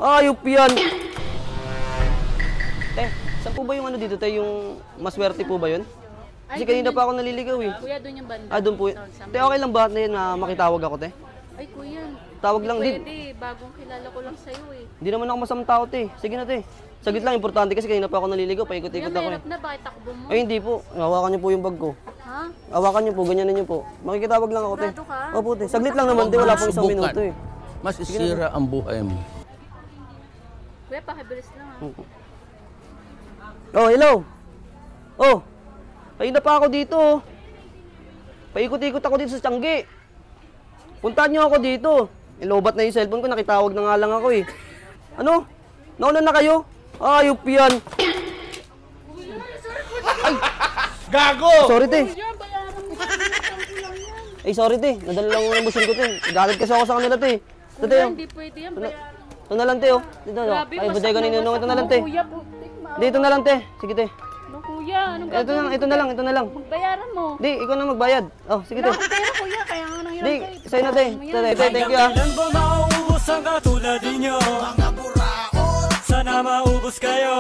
Ayop yan. Saan po ba yung ano dito, te? Yung maswerte po ba yun? Kasi kanina pa ako naliligaw eh. Kuya, doon yung banda. Doon po. Te, okay lang ba na makitawag ako, te? Ay, kuya. Tawag lang din. Pwede, bagong kilala ko lang sa'yo eh. Hindi naman ako masamang tao, te. Sige na, te. Saglit lang, importante kasi kanina pa ako naliligaw. Paikot-ikot Kuya, ako mahirap na, bakit takbo mo? Ay, hindi po. Hawakan niyo po yung bag ko. Ha? Hawakan niyo po, ganyanan niyo po. Makikitawag lang ako, te. Sigurado ka? Opo, te. Saglit lang naman, te. Wala pong isang minuto eh. Mas isira ang buhay mo. Kuya, pakibilis lang ha. Oh, hello. Oh, kanina pa ako dito. Paikot-ikot ako dito sa Tiangge. Puntahan niyo ako dito. Ilobat na yung cellphone ko, nakitawag na nga lang ako eh. Ano? Nauna na kayo? Ayop yan. Ay! Gago! Sorry, te. Kuya, bayaran mo. Ay, sorry, te. Nadala lang yung busin ko, te. Galit kasi ako sa kanila, te. Ito, te. Kuya, Oh. hindi pwede yan, bayaran mo. Ito na lang, te. Oh. Dito, oh. Grabe, Ay, wasak bodega na ninunong. wasak Ito na lang, mo, te. Kuya, putik, Dito na lang, te. Sige, te. Ano, kuya? Anong Ito na, gagawin ito ko, na lang, te? ito na lang. Magbayaran mo. Di, ikaw na magbayad. Oh, sige, te. Wala akong pera, kuya. Kaya nga nang Di, sa'yo na, te. Ito, te. Thank you, ah. Kailan ba mauubos ang katulad ninyo? Mga buraot, sana maubos kayo.